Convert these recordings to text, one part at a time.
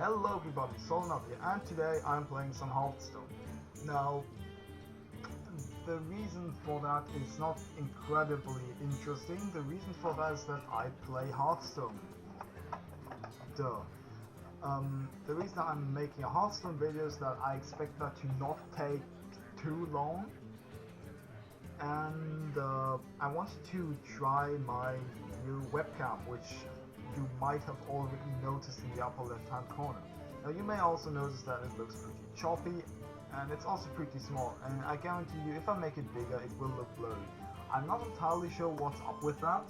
Hello everybody, Solnap here, and today I'm playing some Hearthstone. Now, the reason for that is not incredibly interesting. The reason for that is that I play Hearthstone. Duh. The reason I'm making a Hearthstone video is that I expect that to not take too long. And I wanted to try my new webcam, which you might have already noticed in the upper left hand corner. Now you may also notice that it looks pretty choppy and it's also pretty small, and I guarantee you if I make it bigger it will look blurry. I'm not entirely sure what's up with that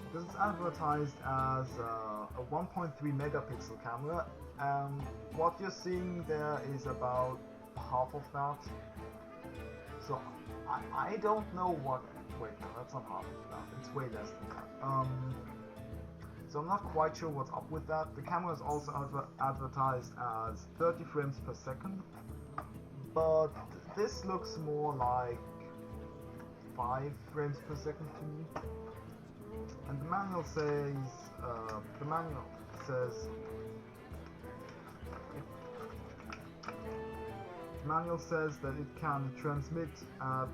because it's advertised as a 1.3 megapixel camera, and what you're seeing there is about half of that. So I don't know what, wait no, that's not half of that, it's way less than that. So I'm not quite sure what's up with that. The camera is also advertised as 30 frames per second, but this looks more like 5 frames per second to me. And the manual says, that it can transmit at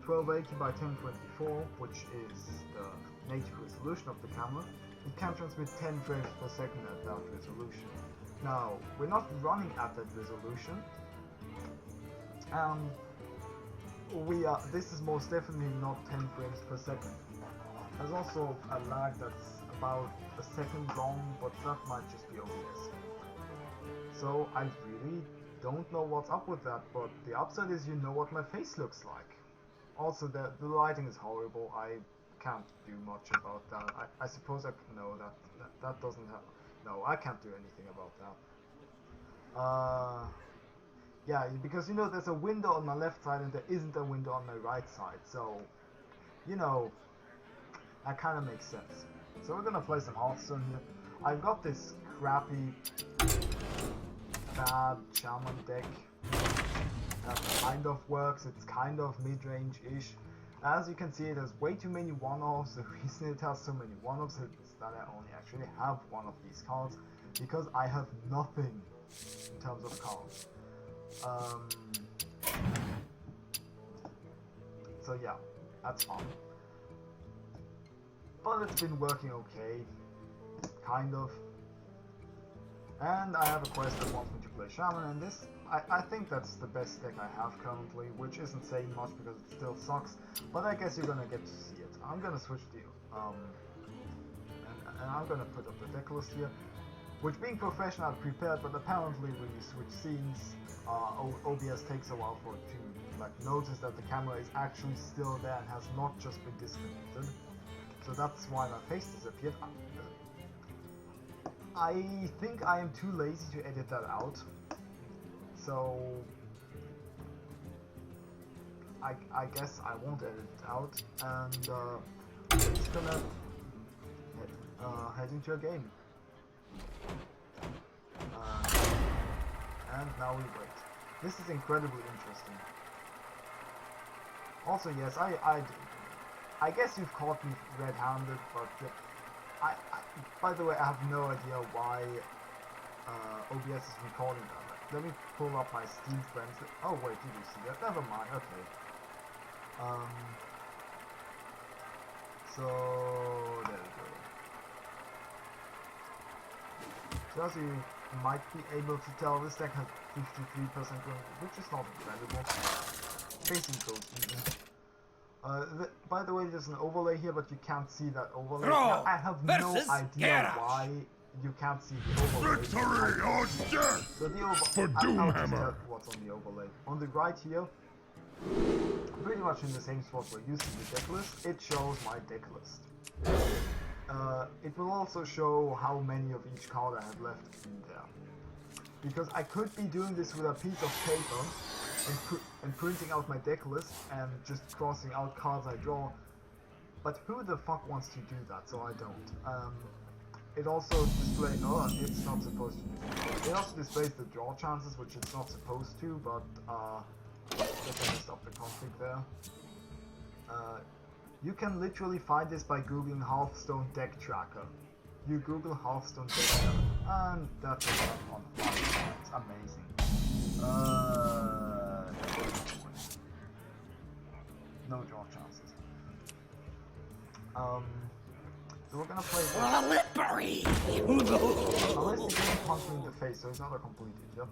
1280 by 1024, which is the native resolution of the camera. It can transmit 10 frames per second at that resolution. Now, we're not running at that resolution. This is most definitely not 10 frames per second. There's also a lag that's about a second long, but that might just be OBS. So I really don't know what's up with that, but the upside is you know what my face looks like. Also, the lighting is horrible. I can't do much about that. I suppose that doesn't have. No, I can't do anything about that. Yeah, because you know there's a window on my left side and there isn't a window on my right side, so you know that kind of makes sense. So we're gonna play some Hearthstone here. I've got this crappy, bad Shaman deck that kind of works. It's kind of mid-range-ish. As you can see, it has way too many one-offs. The reason it has so many one-offs is that I only actually have one of these cards, because I have nothing in terms of cards. So yeah, that's fun. But it's been working okay, kind of. And I have a quest that wants me to play Shaman, and this, I think that's the best deck I have currently, which isn't saying much because it still sucks, but I guess you're gonna get to see it. I'm gonna switch to you, and I'm gonna put up the deck list here, which, being professional, I've prepared, but apparently when you switch scenes, OBS takes a while for it to notice that the camera is actually still there and has not just been disconnected. So that's why my face disappeared. I think I am too lazy to edit that out, so I guess I won't edit it out, and we're just gonna head into a game. And now we wait. This is incredibly interesting. Also, yes, I guess you've caught me red-handed, but by the way, I have no idea why OBS is recording that. Let me pull up my Steam friends. Oh wait, did you see that? Never mind, okay. So, there we go. So as you might be able to tell, this deck has 53% growth, which is not incredible. Facing goes even. By the way, there's an overlay here, but you can't see that overlay. Now, I have no idea why you can't see the overlay. Victory or death so the for I'll just Doomhammer. tell what's on the overlay. On the right here, pretty much in the same spot where you see the deck list, it shows my deck list. It will also show how many of each card I have left in there. Because I could be doing this with a piece of paper and printing out my deck list and just crossing out cards I draw, but who the fuck wants to do that? So I don't. It also displays. Oh, it's not supposed to do. It also displays the draw chances, which it's not supposed to, but just messed up the config there. You can literally find this by googling Hearthstone deck tracker. You Google Hearthstone data, and that's it on 5. It's amazing. No draw chances. So we're gonna play Slippery! unless he didn't punch me in the face, so it's not a complete idiot.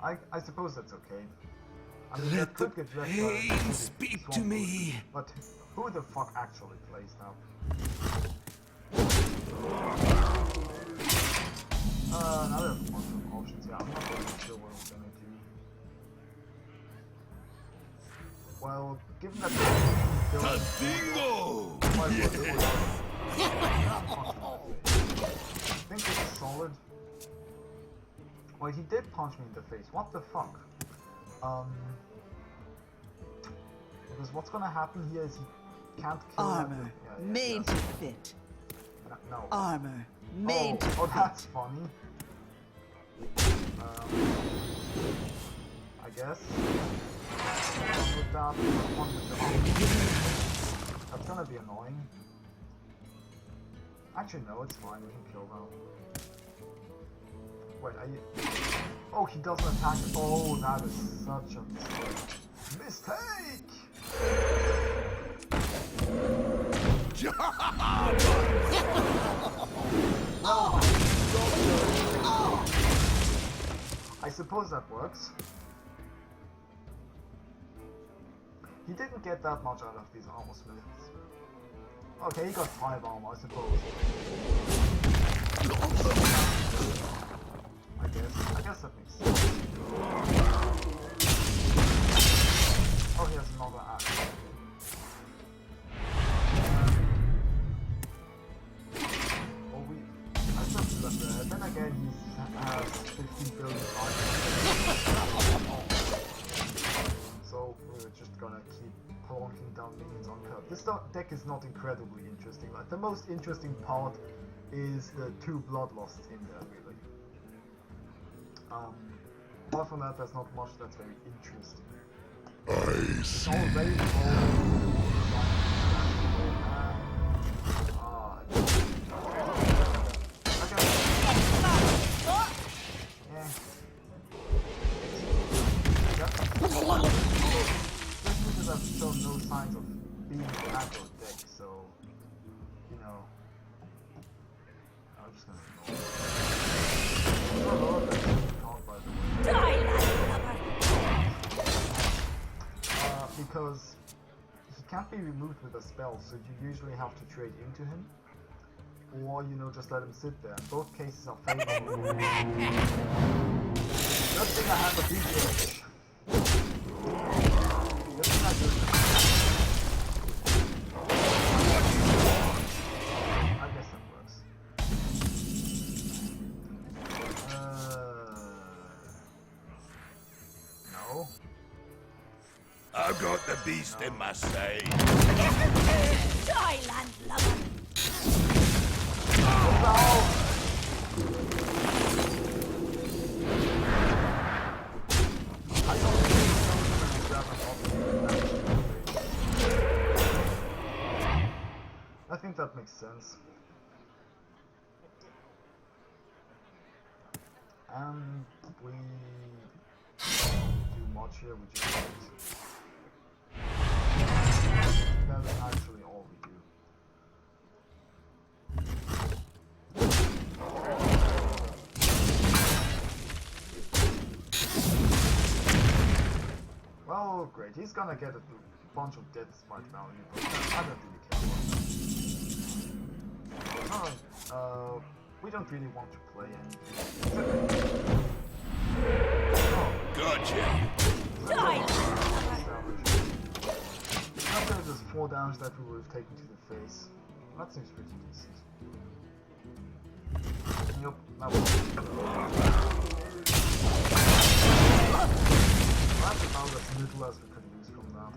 I suppose that's okay. I mean, that could get left Pain speak to me. But who the fuck actually plays now? Now there's a bunch of options. Yeah, I'm not really sure what I'm gonna do. Well, given that Bingo! I think it's solid. Well, he did punch me in the face. What the fuck? Because what's gonna happen here is he can't kill Armor made to fit. No. Armor made to Oh, fit. that's funny. I guess. With that, one with the that's gonna be annoying. Actually, no, it's fine. We can kill now. Wait, are you? Oh, he doesn't attack. Oh, that is such a mistake. I suppose that works. He didn't get that much out of these armor smiths. Okay, he got 5 armor, I suppose. I guess that makes sense. Oh, he has another axe. I suppose that's there. Then again, he has 15 billion lives. So we're just gonna keep plonking down minions on curve. This deck is not incredibly interesting. Like, the most interesting part is the 2 bloodlusts in there, really. Apart from that, there's not much that's very interesting. I It's see. all very bold. I've shown no signs of being an aggro deck, so you know, I'm just gonna ignore it. Because he can't be removed with a spell, so you usually have to trade into him, or you know, just let him sit there. And both cases are favorable. Good thing I have a BGH. Good thing I do. I guess that works. No. I've got the beast in my sight. Die, landlubber! I think that makes sense. And we do much here, we just wait. That's actually all we do. Well, great. He's gonna get a bunch of death smite value, but I don't really care about that. No, we don't really want to play anything. Gotcha. Die! After this 4 damage that we would have taken to the face, that seems pretty decent. Yep, that was that's about as little as we could lose from that.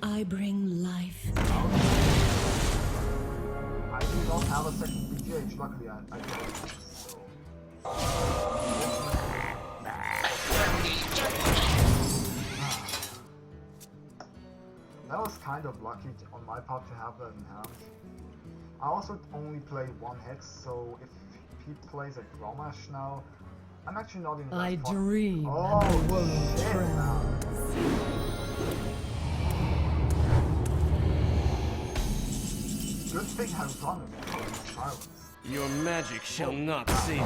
I bring life. I do not have a second BGH, luckily I don't, so... That was kind of lucky on my part to have that in hand. I also only play one Hex, so if he plays a Gromash now, I'm actually not in that I fun. dream Oh, and the world shit, man. Good thing I run in silence. Your magic shall not save me.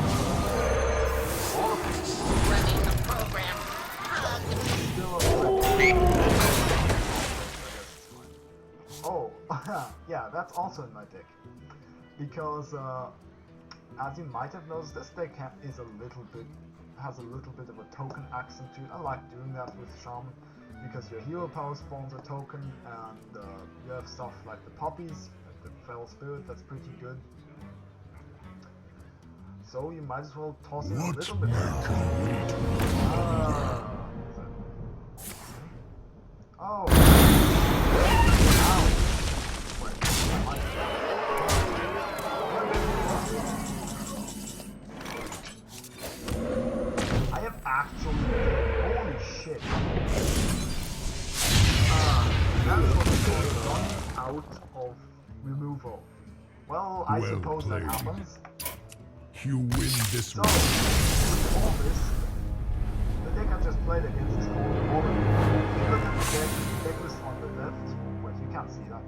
Running the program. Still oh, yeah, that's also in my deck. Because, as you might have noticed, this deck has a little bit of a token accent to it. I like doing that with Shaman, because your hero power spawns a token, and you have stuff like the poppies, like the Fell Spirit, that's pretty good. So you might as well toss in a little bit. Oh. I am actually holy shit. That is what we call running out of removal. Well, I Well suppose played. that happens. You win this So, one. with all this, the deck I just played against is called Order. If you look at the deck list on the left, wait, you can't see that.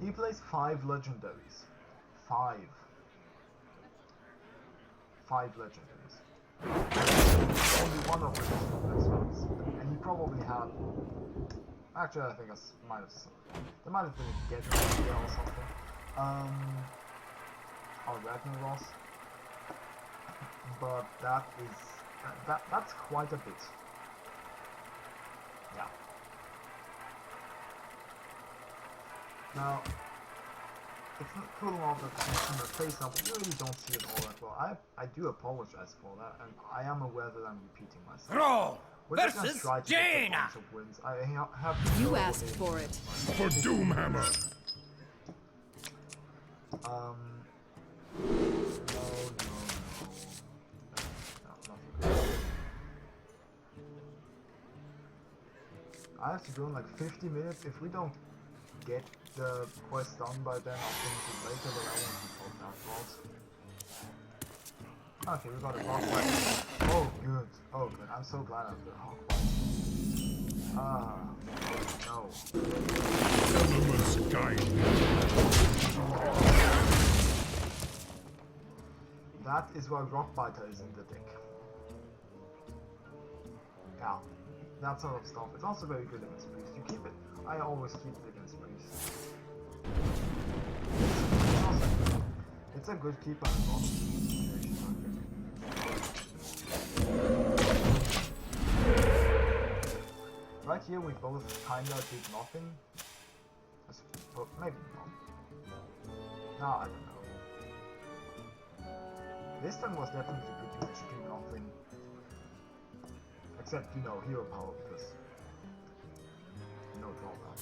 He plays 5 legendaries. 5 legendaries. Only one of which is from this ones. And he probably had... Actually, I think there might have been a Get there or something. Or Ragnaros. But that is... that's quite a bit. Yeah. Now, it's not cool enough that in the face up, you really don't see it all that well. I do apologize for that, and I am aware that I'm repeating myself. Roll We're just gonna versus try to get a Jaina. bunch of wins. I have to You go asked in for it. For Doomhammer. No. I have to go in like 50 minutes. If we don't get the quest done by then, I'll finish it later, but I won't be told that boss. Okay, we got a boss fight. Oh, good. Oh, good. I'm so glad I'm doing Hawk fight. No. Elements guide me. That is why Rockbiter is in the deck. Yeah, that sort of stuff. It's also very good against Priest. You keep it. I always keep it against Priest. It's a good keeper as well. Right here we both kinda did nothing. Maybe not. No, I don't know. This time was definitely pretty much do nothing. Except, you know, hero power, because no drawback.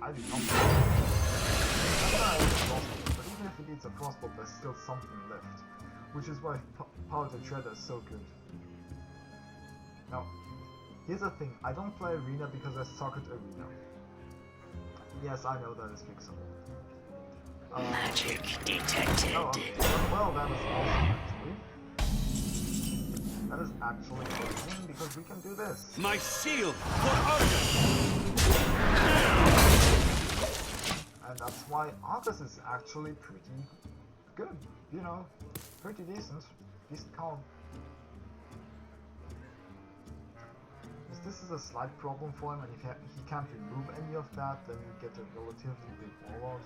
I did not know. But even if it needs a frostbolt, there's still something left. Which is why Power to Shredder is so good. Now, here's the thing, I don't play Arena because I suck at Arena. Yes, I know that is fixable. Magic detected. Oh, okay. Well, that is awesome, actually. That is actually amazing, because we can do this. My shield for Argus. And that's why Argus is actually pretty good, you know, pretty decent calm. This is a slight problem for him, and if he can't remove any of that, then you get a relatively big warlord.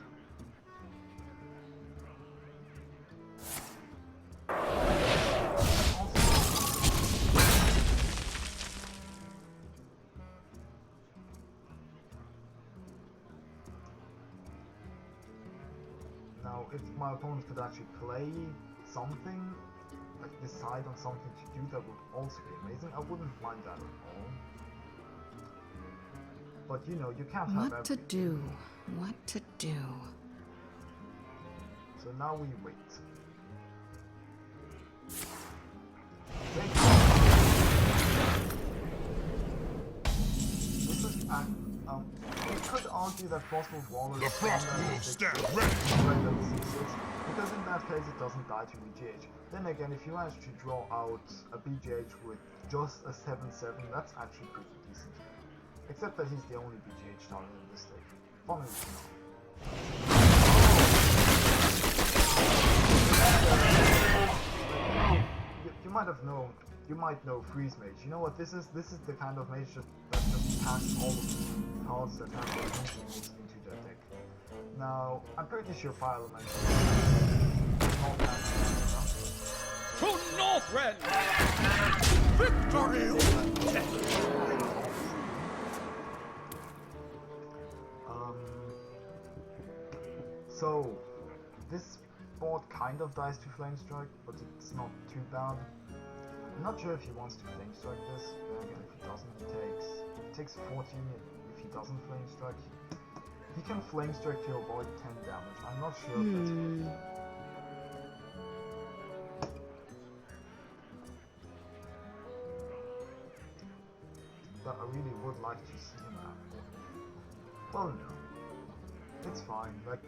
Now, if my opponent could actually play something, like decide on something to do, that would also be amazing. I wouldn't mind that at all. But you know, you can't have What to do? What to do? So now we wait. You could argue that Frostwolf Waller The is stronger than Frostwolf 6-6 stand ready. rather than 6-6, because in that case it doesn't die to BGH. Then again, if you manage to draw out a BGH with just a 7-7, that's actually pretty decent. Except that he's the only BGH target in this deck. Funnily enough. You might have known. You might know Freeze Mage. You know what this is? This is the kind of mage that just packs all of the cards that have the moves into their deck. Now, I'm pretty sure Fire Elemental To Northrend! Victory! So, this board kind of dies to Flame Strike, but it's not too bad. I'm not sure if he wants to Flame Strike this, but again, if he doesn't, he takes 14. If he doesn't Flame Strike, he can Flame Strike to avoid 10 damage. I'm not sure if that's good. But I really would like to see him happen. Well, no. It's fine, like,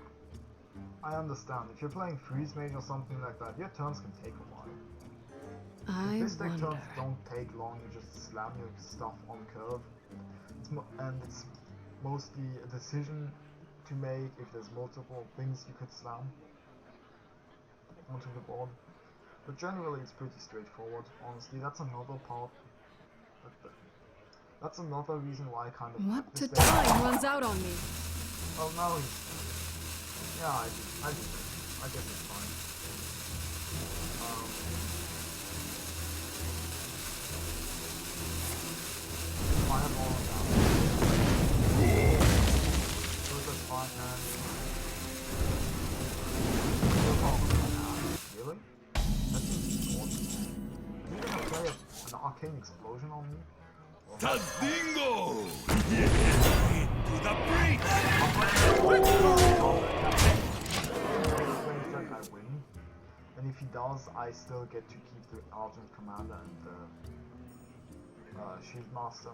I understand. If you're playing Freeze Mage or something like that, your turns can take a while. If this deck turns don't take long, you just slam your stuff on curve. It's mostly a decision to make if there's multiple things you could slam onto the board. But generally it's pretty straightforward, honestly. That's another part. That's another reason why I kind of... What to time runs out on me. Oh, now he's... Yeah, I guess it's fine. Fireball down. So that's fine, and... Really? That seems important. Are you gonna play an arcane explosion on me? Tadingo! To the breach! I win. And if he does, I still get to keep the Argent Commander and the Shield Master.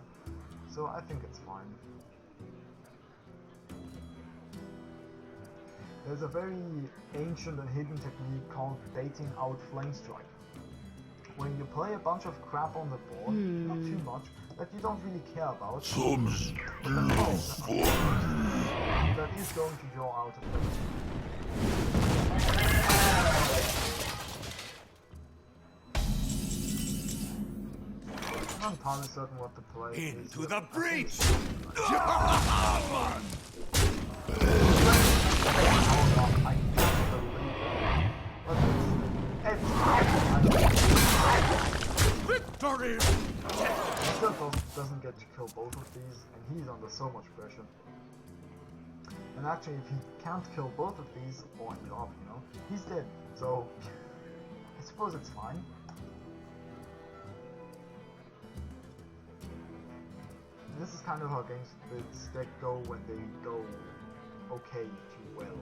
So I think it's fine. There's a very ancient and hidden technique called baiting out Flame Strike. When you play a bunch of crap on the board, not too much, that you don't really care about, that is going to draw out a Flame Strike. I'm not entirely certain what the play is. Into the breach! I can't believe it. Victory! He still doesn't get to kill both of these, and he's under so much pressure. And actually, if he can't kill both of these, or he's off, you know, he's dead. So, I suppose it's fine. This is kind of how games with this deck go when they go okay to well.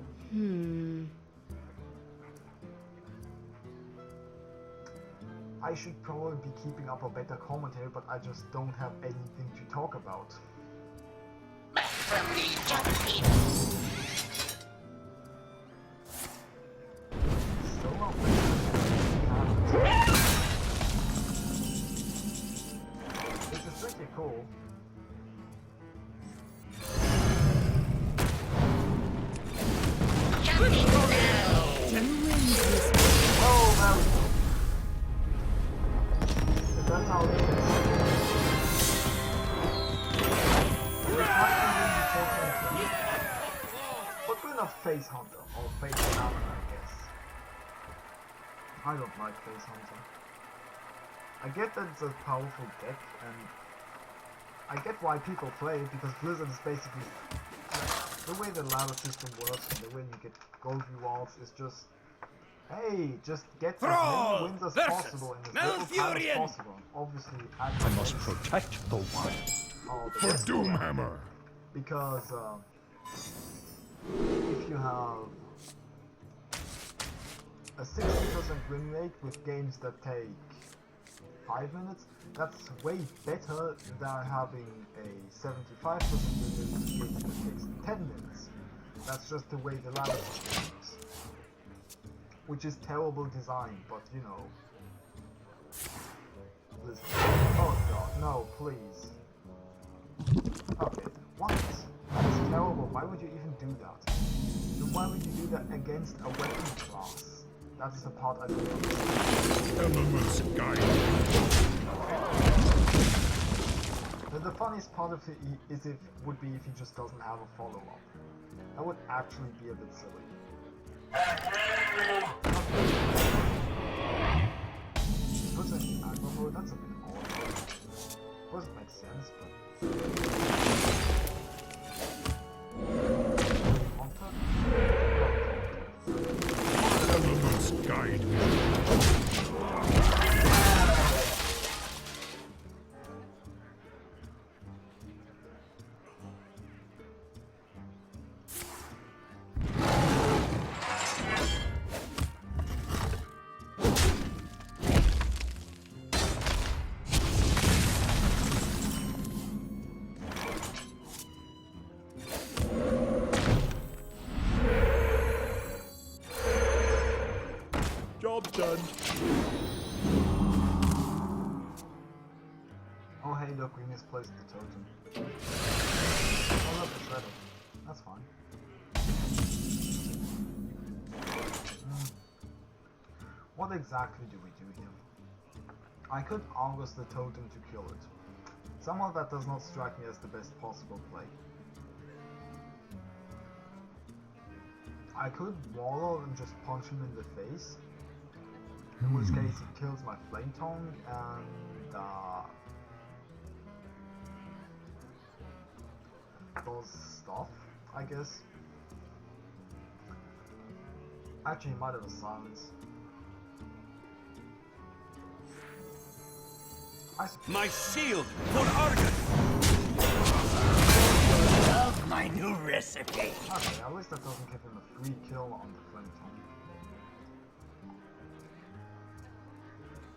I should probably be keeping up a better commentary, but I just don't have anything to talk about. Back from the junkie. Still not which is pretty cool. Jumping now. Oh, there we go. If that's how it is. But we're not Face Hunter, or Face Shaman, I guess. I don't like Face Hunter. I get that it's a powerful deck, and I get why people play it, because Blizzard is basically... the way the ladder system works, and the way you get gold rewards is just... Hey, just get as many wins as possible in as little time as possible. Obviously, I must Protect the wild. For Doomhammer! Because if you have a 60% win rate with games that take 5 minutes. That's way better than having a 75% win rate that takes 10 minutes. That's just the way the ladder system works. Which is terrible design, but you know. Listen. Oh god, no, please. Okay, what? That's terrible. Why would you even do that? And why would you do that against a weapon class? That is the part I don't understand. Elements guide. The funniest part of it would be if he just doesn't have a follow-up. That would actually be a bit silly. Puts in aggro mode, that's a bit odd. Of course it makes sense, but... Elements guide. Job done. Oh hey, look, we misplaced the totem. Oh look, it's ready. That's fine. What exactly do we do here? I could August the totem to kill it. Somehow that does not strike me as the best possible play. I could Warlord and just punch him in the face. In which case he kills my Flame Tongue and does stuff, I guess. Actually, he might have a silence. My shield for Argus! Love my new recipe. Okay, at least that doesn't give him a free kill on the Flame Tongue.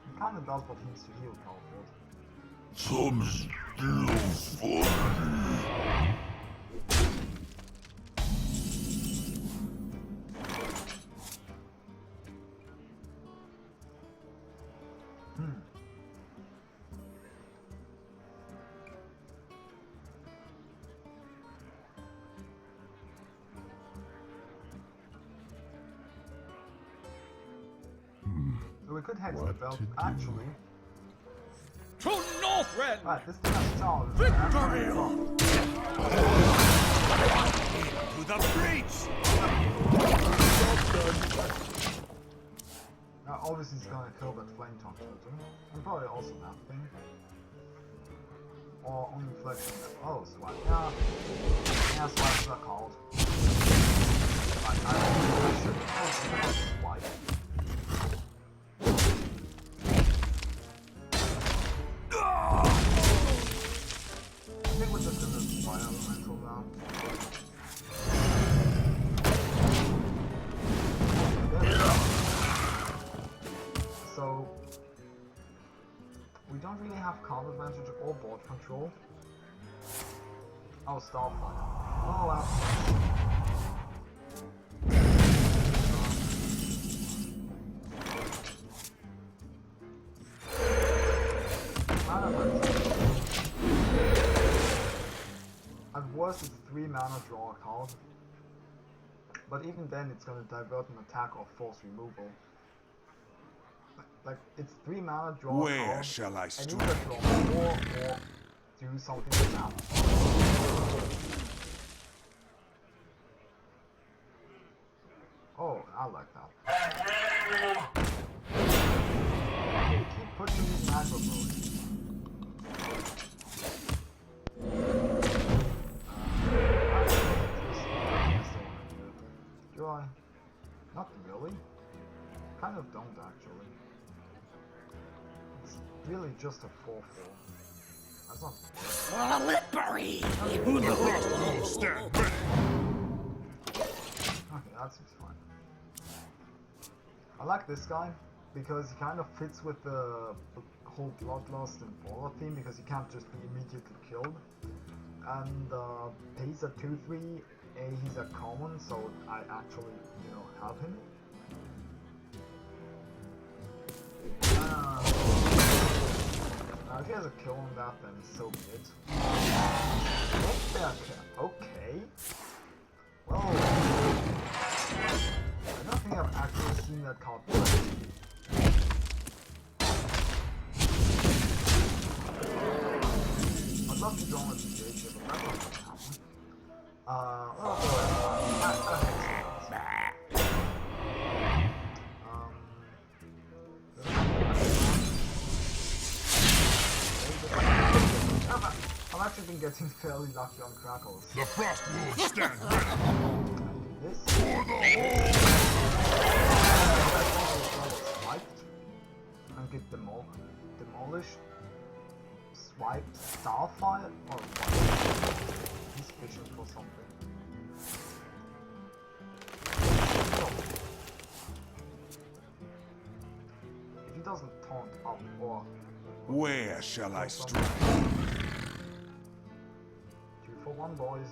He kinda does, but he needs to heal Calford. Some still funny. So we could hex the belt, actually. To Northrend! Right, this thing has charge. Victory! To the breach! Now obviously he's gonna kill that Flame Tongue totem. And probably also that thing. Or only flexion that. Oh, swipe. Yeah. Yeah, swipes are called. Like, I should have swipe. I think we're just gonna fire elemental now. So we don't really have card advantage or board control. Oh, Starfire. Oh, wow. At worst, it's 3 mana draw a card. But even then, it's gonna divert an attack or force removal. Like, it's 3 mana draw a Where card, shall I and you strike? can draw 4 or do something like that. Oh, I like that. Why do you keep pushing these aggro modes? Do I? Not really. Kind of don't actually. It's really just a 4/4. That's not. Slippery. Stand ready. Okay, that seems fine. I like this guy because he kind of fits with the whole Bloodlust and Baller theme because you can't just be immediately killed. And he's a 2/3, he's a common, so I actually, you know, have him. If he has a kill on that, then so be it. Okay. Well, I don't think I've actually seen that card play. I'd love to go on a PJ, but that's not gonna happen. I've actually been getting fairly lucky on Crackles. The frost wolves stand ready. This For the whole. swiped and get demolished. Swiped Starfire or what? He's fishing for something. So, if he doesn't taunt up or Where shall I strike? 2 for 1, boys.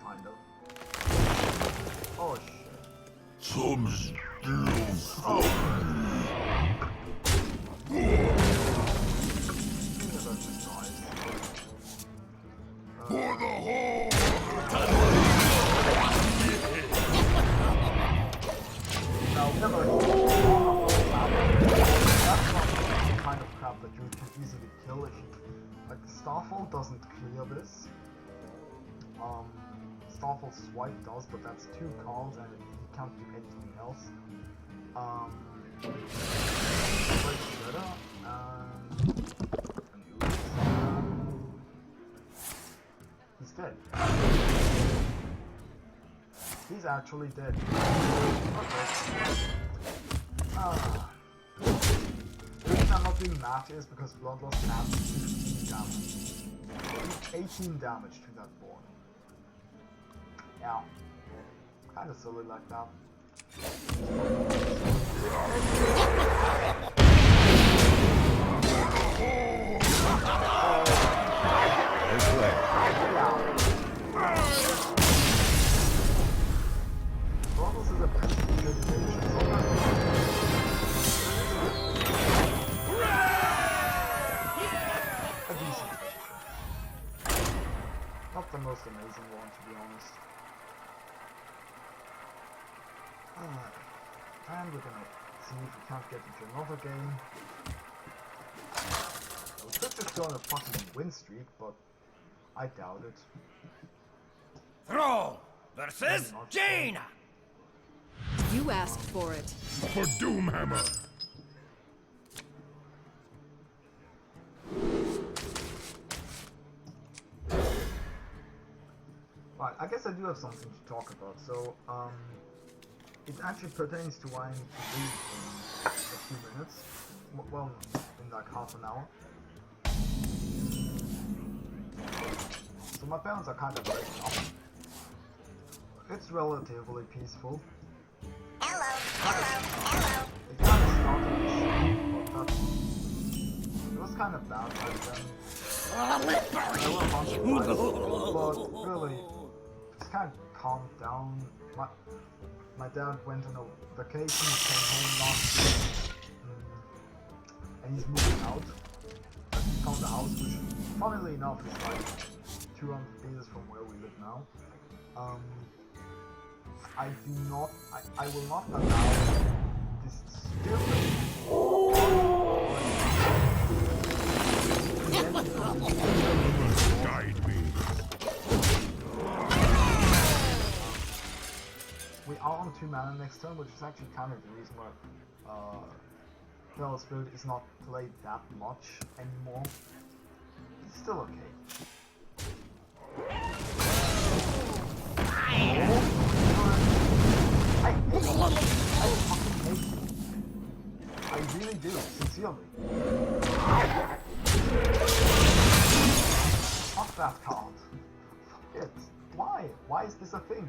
Kind of. Oh shit. Some skills. For the whole. Now, never. That's not the kind of crap that you can easily kill if you. Like, Starfall doesn't clear this. Starfall Swipe does, but that's 2 cards and he can't do anything else. Break Shredder and he's dead. He's actually dead. Okay. The reason I'm not doing match is because Bloodlust adds 15 damage. 18 damage to that board. Yeah. Kinda silly like that. Bloodlust is a pretty good finish. A decent finisher. Not the most amazing one, to be honest. Alright. And we're gonna see if we can't get into another game. We could just go on a fucking win streak, but I doubt it. Thrall versus Jaina. You asked for it. For Doomhammer. Right, I guess I do have something to talk about. So, it actually pertains to what I need to do in a few minutes. Well, in like half an hour. So my parents are kind of breaking up. It's relatively peaceful. Hello. It kind of started but it was kind of bad back then. There were a bunch of fights, but really, it's kind of calmed down. My dad went on a vacation, he came home last year, and he's moving out. He found a house, which, funnily enough, is like 200 meters from where we live now. I will not allow this stupid Guide me. We are on 2 mana next turn, which is actually kind of the reason why Feral Spirit is not played that much anymore. It's still okay. I fucking hate you. I really do, sincerely. Fuck that card. Fuck it. Why? Why is this a thing?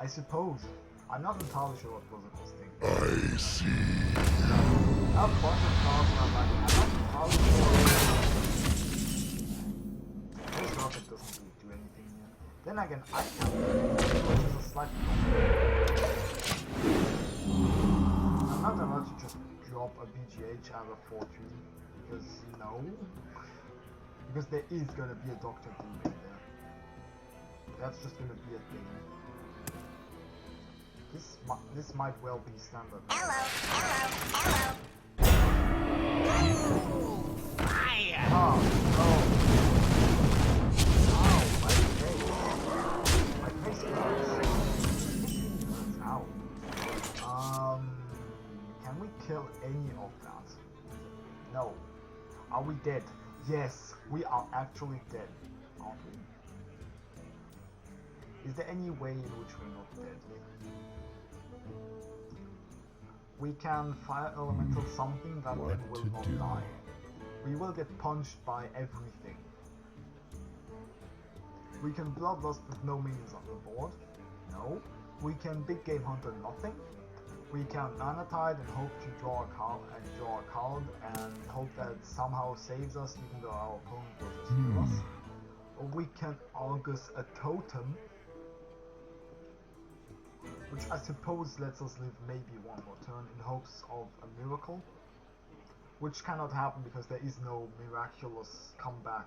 I suppose I'm not entirely sure what was the first thing. I see. I have a bunch of cards and I'm like, I'm not entirely sure. This rocket doesn't really do anything here. Then again, I can, which is a slight I'm not allowed to just drop a BGH out of fortune, because no. Because there is gonna be a Dr. Doom in there. That's just gonna be a thing. This might well be standard. Hello. Fire! Oh, oh. Ow, my face. My face hurts. Ow. Can we kill any of that? No. Are we dead? Yes, we are actually dead, aren't we? Is there any way in which we're not dead? We can fire elemental something that What then will to not do? die. We will get punched by everything. We can bloodlust with no minions on the board. No. We can big game hunter nothing. We can mana tide and hope to draw a card and hope that somehow saves us even though our opponent will just kill us. Or we can Argus a totem, which I suppose lets us live maybe one more turn in hopes of a miracle, which cannot happen because there is no miraculous comeback.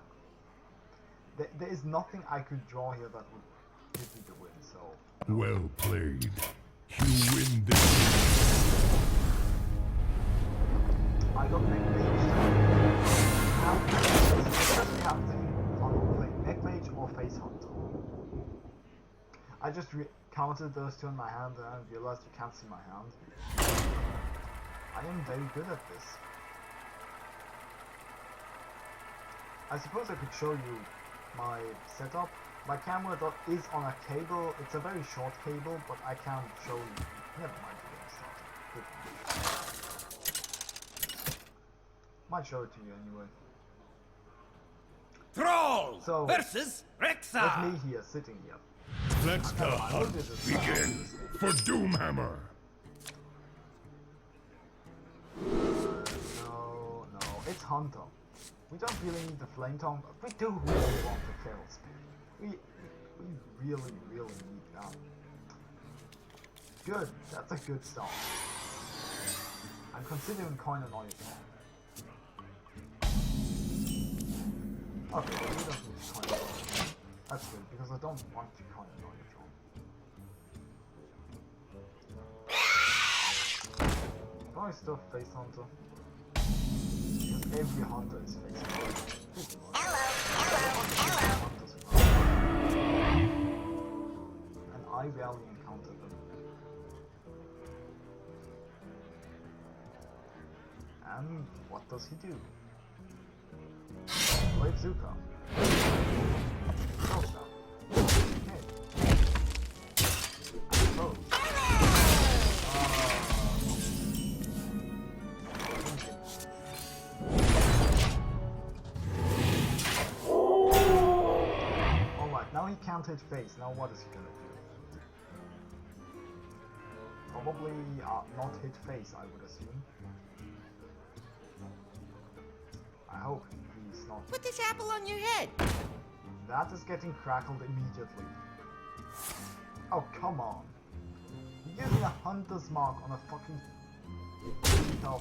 There is nothing I could draw here that would give me the win, so... Well played. You win this. I got neck mage. Now, captain on playing neck mage or face hunter. I just counted those two in my hand and I realized you can't see my hand. I am very good at this. I suppose I could show you my setup. My camera is on a cable. It's a very short cable, but I can't show you. Never mind, we're gonna start. Might show it to you anyway. Troll So, versus With Rexar. me here, sitting here. Let the hunt begin for Doomhammer. No, it's Hunter. We don't really need the Flame Tongue, but we do really want the Feral Spirit. We really need that. Good, that's a good start. I'm considering coin and oil. Okay, we don't need coin and oil. That's good, because I don't want to coin and oil. Do I still face Hunter? Because every Hunter is face Hunter. Hello. And I rarely encounter them. And what does he do? Blade Zuka. Kills them. Okay. I suppose. Alright, now he can't hit face. Now what is he gonna do? Probably not hit face, I would assume. I hope he's not. Put this apple on your head. That is getting crackled immediately. Oh, come on. You're using a hunter's mark on a fucking... Oh,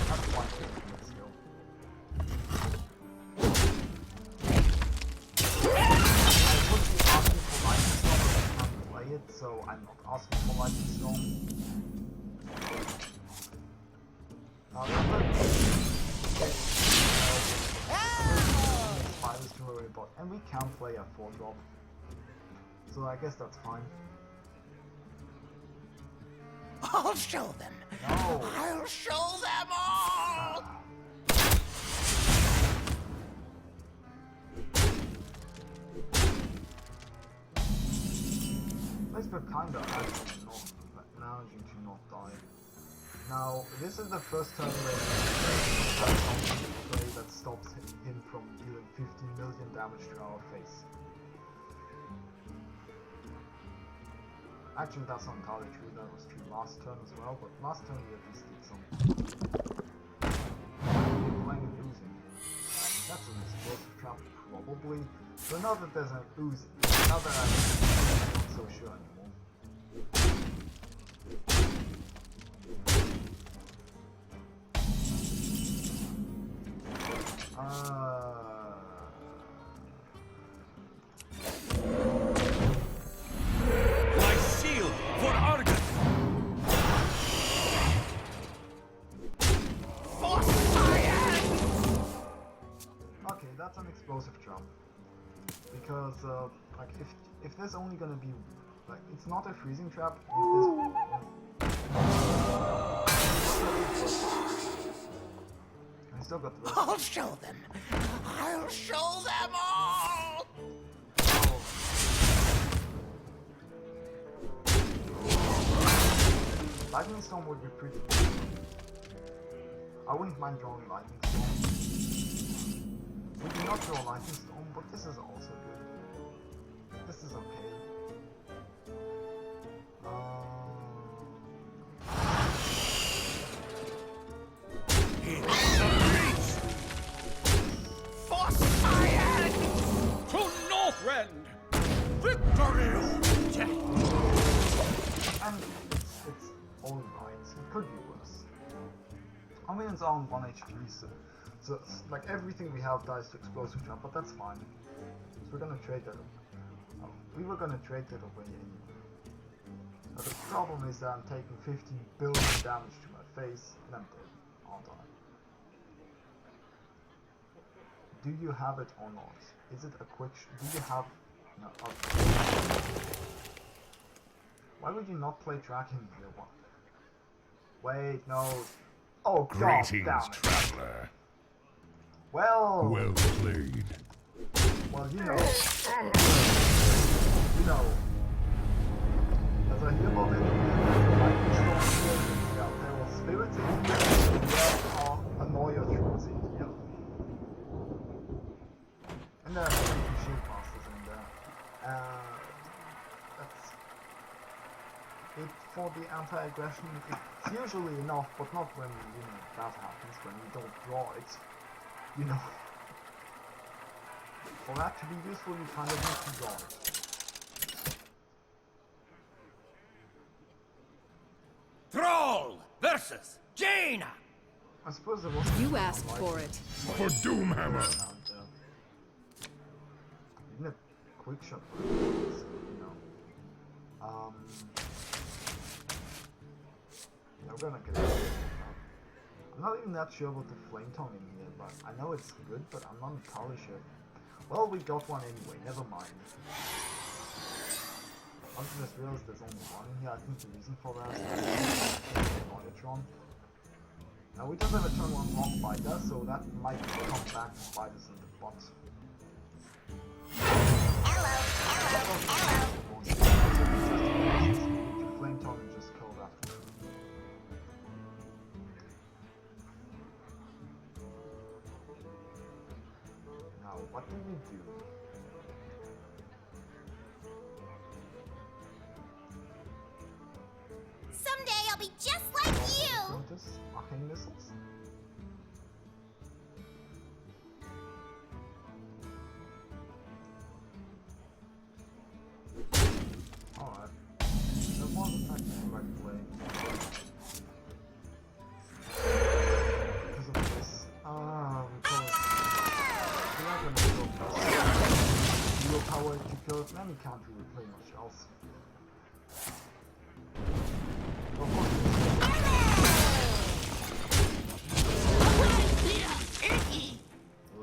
that's one thing skill. I would be asking for Lightning Storm, but I can't play it, so I'm not asking for Lightning Storm. And we can play a 4-drop, so I guess that's fine. I'll show them. No! I'll show them all. Facebook kinda actually not managing to not die. Now, this is the first turn where I play that stops him from dealing 50 million damage to our face. Actually, that's not entirely true, that was true last turn as well, but last turn we at least did something. Playing an ooze in here. That's an explosive trap, probably. So now that there's an ooze, now that I'm not so sure anymore. My shield for Argus! For science! Okay, that's an explosive trap. Because, like, if there's only gonna be, like, it's not a freezing trap, if there's... I still got the rest. I'll show them. I'll show them all. Lightning Storm would be pretty good. I wouldn't mind drawing Lightning Storm. We do not draw Lightning Storm, but this is also good. This is okay. For science! To Northrend! Victory! And it's alright. It could be worse. Our minions are on 1 HP, so like everything we have dies to explosive trap, but that's fine. So we're gonna trade that. We were gonna trade that away anyway. But the problem is that I'm taking 15 billion damage to my face, and I'm dead, aren't I? Do you have it or not? Is it a quick? Do you have? No. Okay. Why would you not play tracking here? What? Wait, no. Oh god damn Greetings, it. traveler. Well, Well played. well, you know, as I hear about it, like there will spirits in here, there are annoyer troops in here. And there are some shield masters in there. That's it for the anti-aggression. It's usually enough, but not when, that happens, when you don't draw it. For that to be useful, you kind of need to draw it. Thrall versus Jaina! I suppose there was. You asked for it. For Doomhammer. Even a quick shot, we're gonna get it. I'm not even that sure about the flame tongue in here, but I know it's good, but I'm not entirely sure. Well, we got one anyway, never mind. I just realized there's only one in here. I think the reason for that is Megatron. Now we don't have a turn 1 rock fighter, so that might come back to bite us in the butt. Flame tongue and just kill that. Now, what do we do? Someday I'll be just like you! Notice arcane missiles? Alright. That was actually the right play. Because of this. Because we're not gonna kill zero power to kill it, then we can't really play much else. Of course,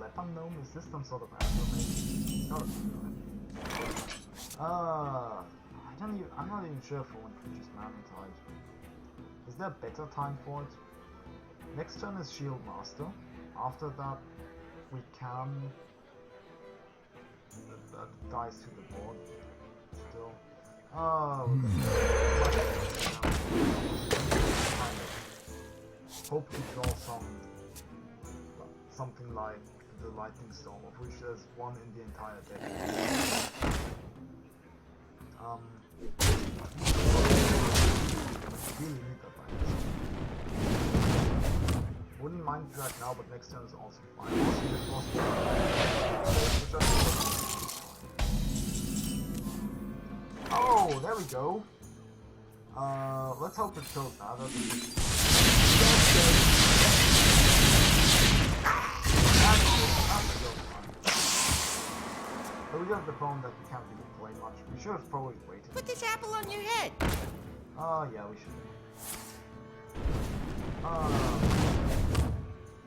Leopard Gnome, is this some sort of animal? It's not a I'm not even sure for when Creature's Magnetite. Is there a better time for it? Next turn is Shield Master. After that, we can... That dies to the board. Still. Hope to draw some something like the lightning storm, of which there's one in the entire deck. Really need that lightning storm. Wouldn't mind drag now, but next turn is also fine. Also, the frost which I think is fine. Oh, there we go. Let's hope it kills now. But we got the problem that we can't really play much. We should have probably waited. Put this apple on your head. Oh, yeah, we should.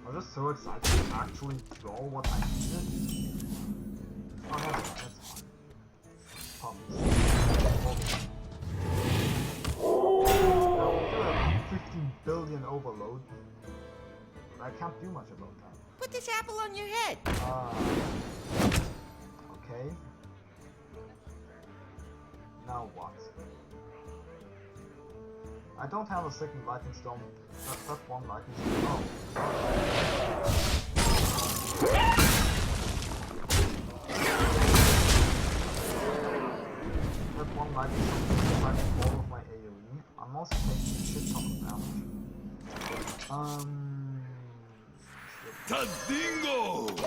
I'm just so excited to actually draw what I needed. Oh, that's fine. Puppies. Now, we do have 15 billion overload. I can't do much about that. Put this apple on your head. Okay. Now what? I don't have a second lightning storm. That's one lightning storm. Oh. That one lightning storm is like all of my AoE. I'm also taking a shit ton of damage. Tadingo! Yeah.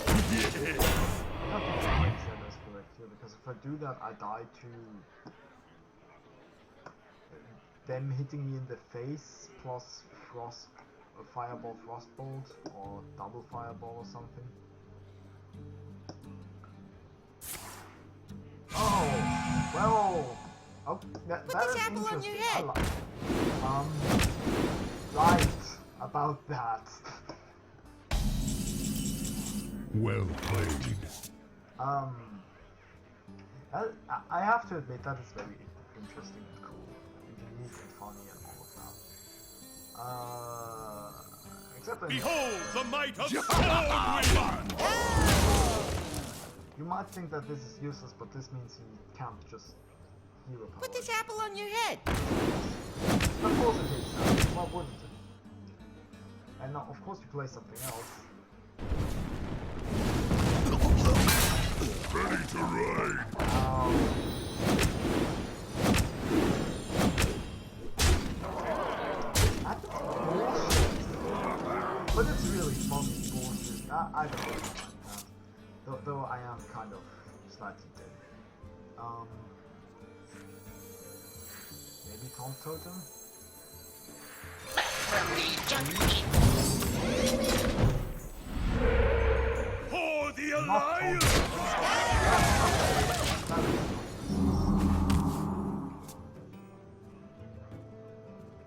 I don't think the brain set is correct here, because if I do that, I die to them hitting me in the face, plus frost, fireball, frostbolt, or double fireball or something. Oh, well, oh, that is interesting. I like right about that. Well played. I have to admit that is very interesting and cool, and unique and funny and all of that. Except that Behold the might of Shaman! you might think that this is useless, but this means you can't just hero power. Put this apple on your head. Of course it is. Why wouldn't it? And now, of course, you play something else. Ready to ride! That's bullshit. But it's really funny bullshit. I don't really mind that. Though I am kind of slightly dead. Maybe Tom Totem? For the Not alliance!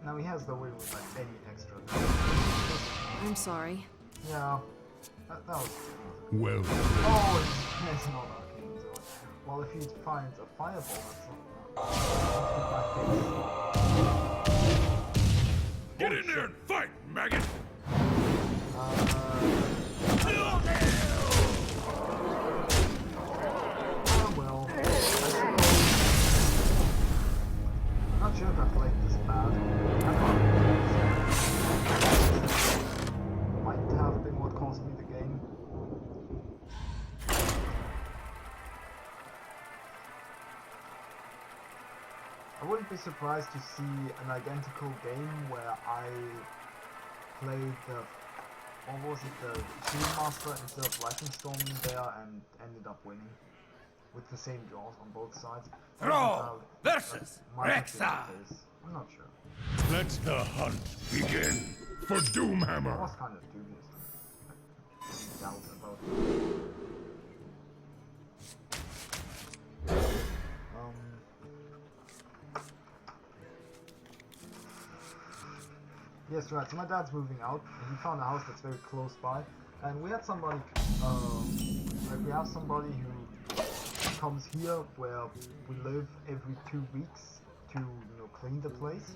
Now he has the win with like any extra. I'm sorry. Yeah, that was. Well played. Oh, it's not arcane zone. Well, if he finds a fireball, that's Get in there and fight, maggot! well. I'm not sure if I played this bad. Might have been what cost me the game. I wouldn't be surprised to see an identical game where I played the, what was it, the Shield Master instead of Lightning Storm there and ended up winning with the same draws on both sides. Thrall versus Might have been the Rexa! case. I'm not sure. Let the hunt begin for I Doomhammer. was kind of dubious. Doubt about it. Yes, right. So my dad's moving out. And he found a house that's very close by, and we had somebody. Like we have somebody who comes here where we live every 2 weeks to, clean the place.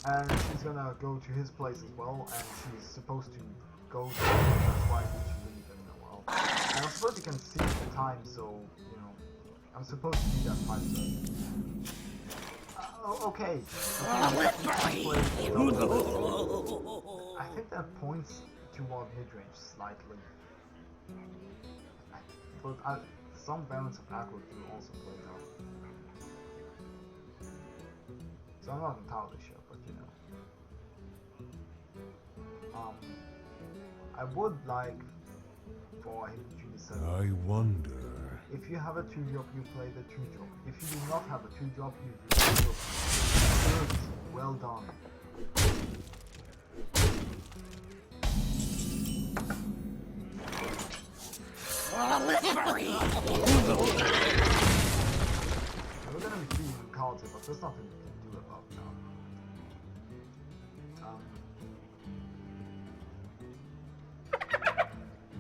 And she's gonna go to his place as well, and she's supposed to go to. That's why we should leave in a while. And I'm supposed you can see the time, so I'm supposed to be at 5:30. Okay. I think that points to toward mid-range slightly. But some balance of aggro do also play out. So I'm not entirely sure, but you know. I would like for him to decide. I wonder. If you have a 2-drop, you play the 2-drop. If you do not have a 2-drop, you use the 2-drop. Good. Well done. We're gonna be feeding cards here, but there's nothing we can do about that.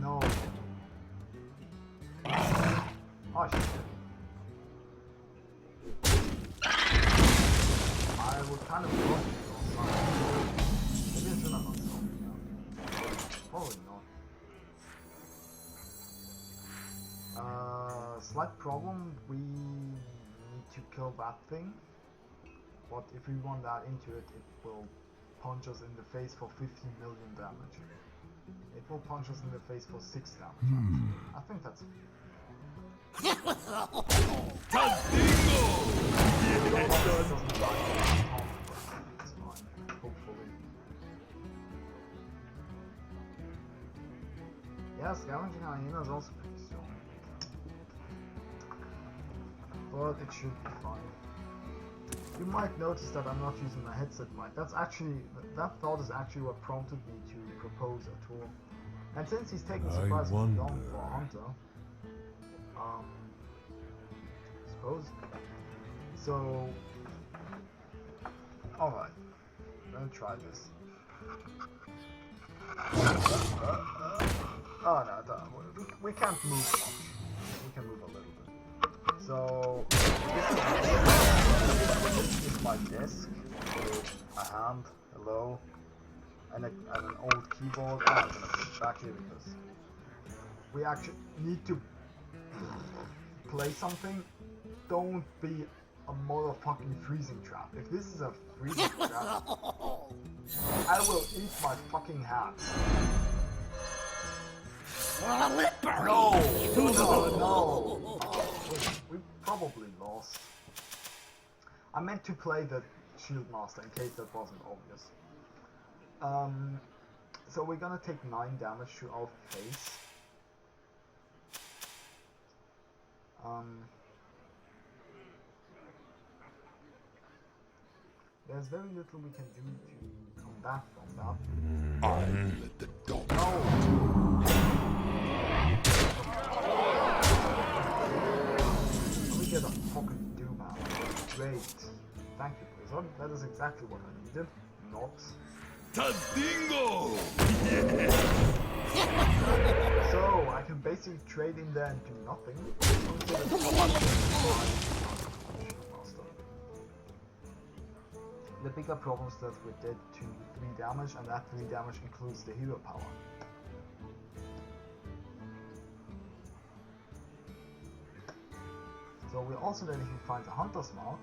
No. Oh shit. I would kind of love to go outside. Maybe I should have done something now. Probably not. Slight problem, we need to kill that thing. But if we run that into it, it will punch us in the face for 15 million damage. It will punch us in the face for 6 damage. I think that's it's fine, hopefully. Yeah, Scavenging Hyena is also pretty strong. But it should be fine. You might notice that I'm not using my headset mic. That thought is actually what prompted me to propose a tour. And since he's taking surprisingly long for a hunter, suppose. So, alright, let me try this. Oh no, we can't move much. We can move a little bit. So, this is my desk with a hand, hello, and an old keyboard. Oh, I'm gonna put it back here because we actually need to play something. Don't be a motherfucking freezing trap. If this is a freezing trap, I will eat my fucking hat. No! We probably lost. I meant to play the Shield Master in case that wasn't obvious. So we're gonna take 9 damage to our face. There's very little we can do to come back from that. I let the dog. No! Let me get a fucking doom out. Great. Thank you, Blizzard. That is exactly what I needed. Not. Tadingo! So, I can basically trade in there and do nothing. The bigger problem is that we're dead to 3 damage, and that 3 damage includes the hero power. So we're also dead if he finds a Hunter's Mark.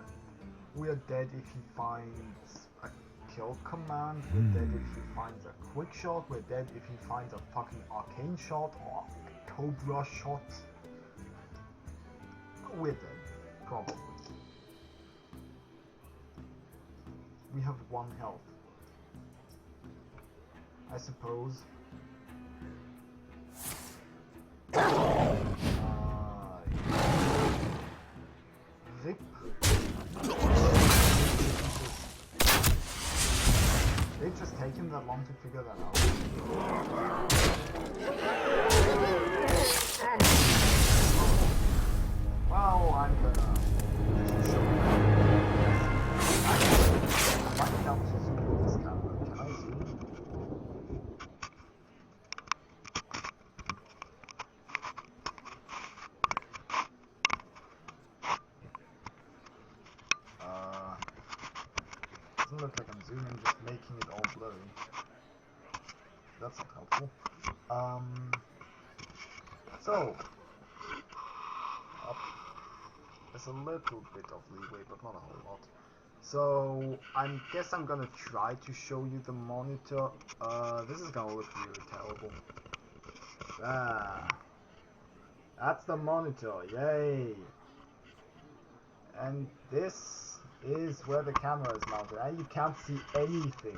We are dead if he finds a kill command. We're dead if he finds a quick shot. We're dead if he finds a fucking arcane shot or a cobra shot. We're dead, probably. We have 1 health. I suppose. Rip. They've just taken that long to figure that out. Well, I'm gonna show you. I might be able to zoom with this camera. Can I zoom? Doesn't look like I'm zooming, just making it all blurry. That's not helpful. So up. There's a little bit of leeway, but not a whole lot. So I guess I'm gonna try to show you the monitor. This is gonna look really terrible. Ah, that's the monitor, yay! And this is where the camera is mounted, and you can't see anything.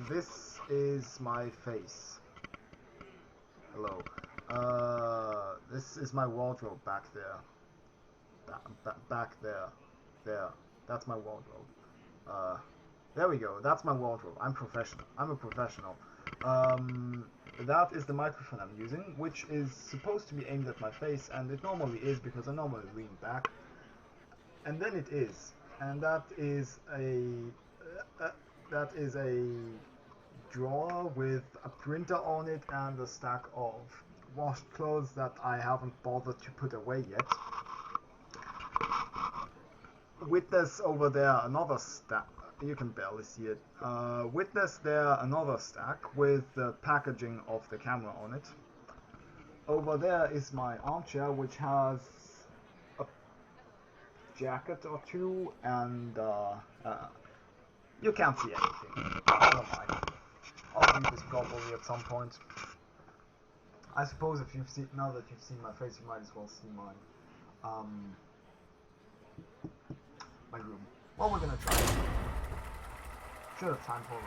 This is my face. Hello. This is my wardrobe back there. Back there. There. That's my wardrobe. There we go. That's my wardrobe. I'm professional. I'm a professional. That is the microphone I'm using, which is supposed to be aimed at my face, and it normally is because I normally lean back. And then it is. And that is a drawer with a printer on it and a stack of washed clothes that I haven't bothered to put away yet. Witness over there another stack. You can barely see it. Witness there another stack with the packaging of the camera on it. Over there is my armchair, which has a jacket or two, and you can't see anything. Never mind. I'll read this properly at some point. I suppose if you've seen, now that you've seen my face, you might as well see my room. Well, we're gonna try. Should have time for it.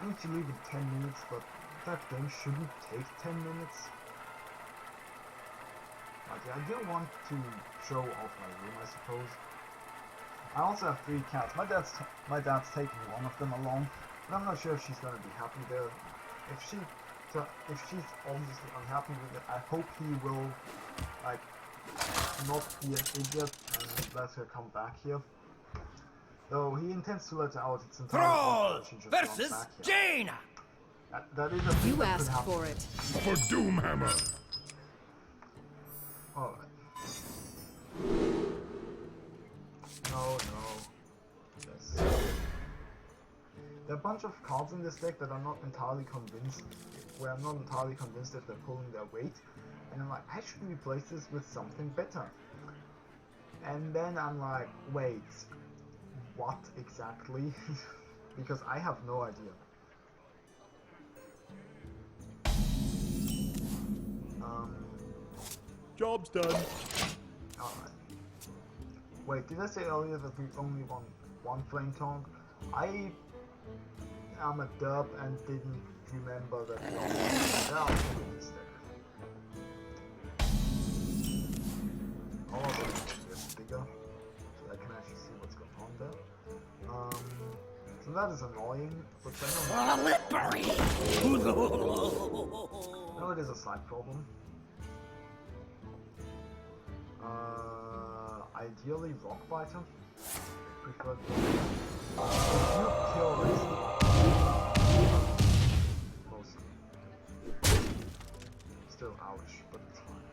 I need to leave in 10 minutes, but that game shouldn't take 10 minutes. Okay, I do want to show off my room, I suppose. I also have 3 cats. My dad's taking one of them along, but I'm not sure if she's gonna be happy there. If she's obviously unhappy with it, I hope he will, like, not be an idiot and let her come back here. Though he intends to let her out, it's entirely possible that she just runs versus back here. Jaina. That is a thing You that could asked happen. for it. For Doomhammer. Alright. No. Yes. There are a bunch of cards in this deck that I'm not entirely convinced, where I'm not entirely convinced if they're pulling their weight. And I'm like, I should replace this with something better. And then I'm like, wait, what exactly? Because I have no idea. Job's done. Alright. Wait, did I say earlier that we only won 1 flame tongue? I am a derp and didn't remember that we also had this deck. I'll also make this bigger so I can actually see what's going on there. So that is annoying, but no, it is a side problem. Ideally Rockbiter. Preferred kill mostly. Still ouch, but it's fine.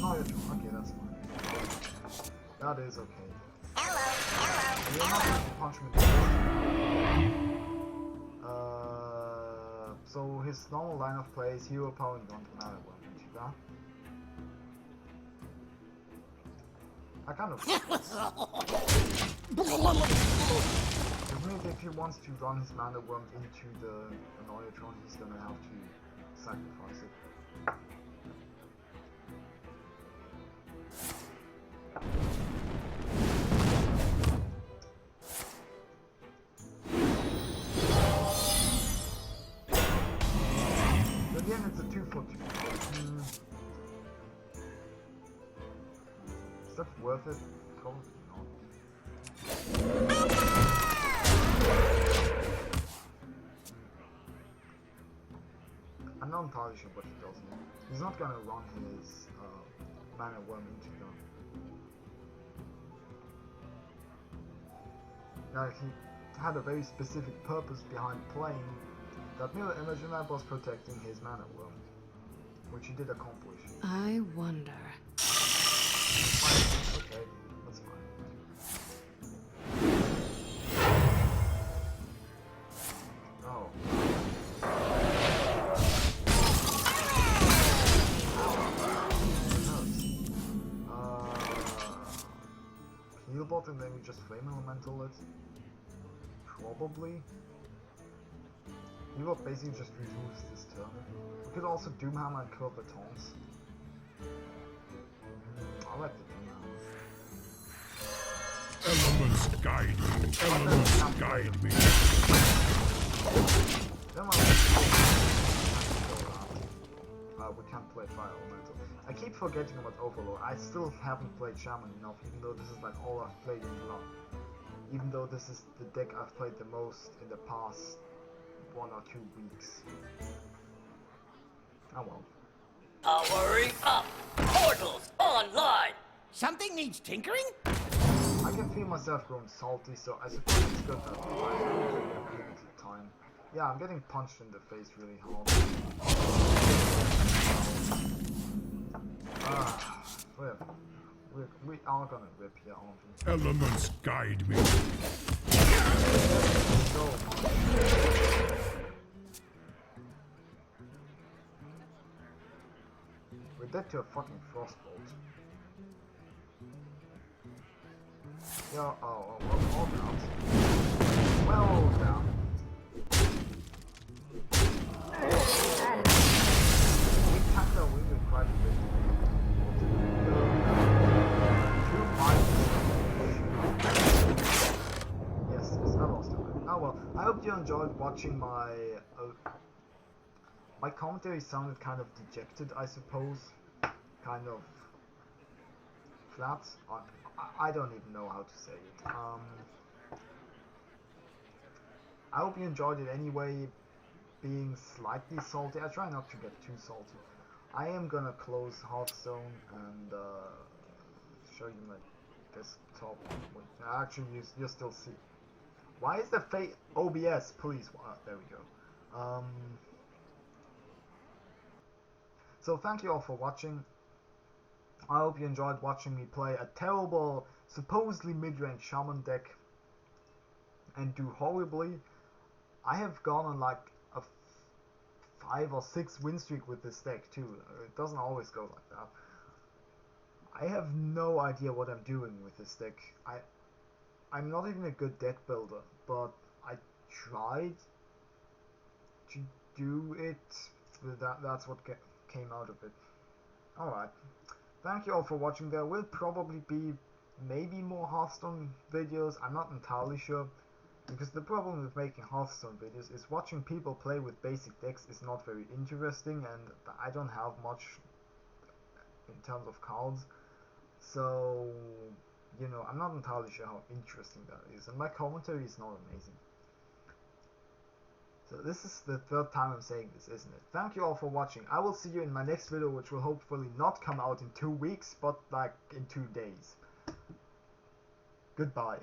No, okay, that's fine. That is okay. You're not going to punch me. So his normal line of play is hero power and don't matter what into that. I kind of. It means if he wants to run his mana worm into the Annoyatron, he's gonna have to sacrifice it. Again, it's a 2-for-2. Is that worth it? Probably not. I'm not entirely sure what he does here. He's not gonna run his mana worm into them. Now, he had a very specific purpose behind playing that mirror image, and that was protecting his mana worm, which he did accomplish. I wonder. Okay, that's fine. Oh. teleport and then we just flame elemental it? Probably. He will basically just removes this turn. We could also Doomhammer and kill the taunts. I like the Doomhammer. Elements guide me. Elements guide me. Then we can't play Fire Elemental. I keep forgetting about Overlord. I still haven't played Shaman enough, even though this is like all I've played in long. Even though this is the deck I've played the most in the past 1 or 2 weeks. Oh well. Powering up! Portals online! Something needs tinkering? I can feel myself growing salty, so I suppose it's good that I have limited time. Yeah, I'm getting punched in the face really hard. We are gonna rip here, aren't we? Elements guide me. So much. We're dead to a fucking frostbolt. Yeah, well down. Well down. We tacked our wing with quite a bit. Yes, I lost it. Oh well, I hope you enjoyed watching my commentary sounded kind of dejected, I suppose. Kind of flat. I don't even know how to say it. I hope you enjoyed it anyway, being slightly salty. I try not to get too salty. I am gonna close Hearthstone and show you my desktop. Actually, you still see. Why is the OBS? Please, there we go. So thank you all for watching. I hope you enjoyed watching me play a terrible, supposedly mid-range Shaman deck and do horribly. I have gone on like a 5 or 6 win streak with this deck too. It doesn't always go like that. I have no idea what I'm doing with this deck. I'm not even a good deck builder, but I tried to do it. That's what came out of it. Alright. Thank you all for watching. There will probably be maybe more Hearthstone videos. I'm not entirely sure. Because the problem with making Hearthstone videos is watching people play with basic decks is not very interesting, and I don't have much in terms of cards. So, you know, I'm not entirely sure how interesting that is. And my commentary is not amazing. So this is the 3rd time I'm saying this, isn't it? Thank you all for watching. I will see you in my next video, which will hopefully not come out in 2 weeks, but like in 2 days. Goodbye.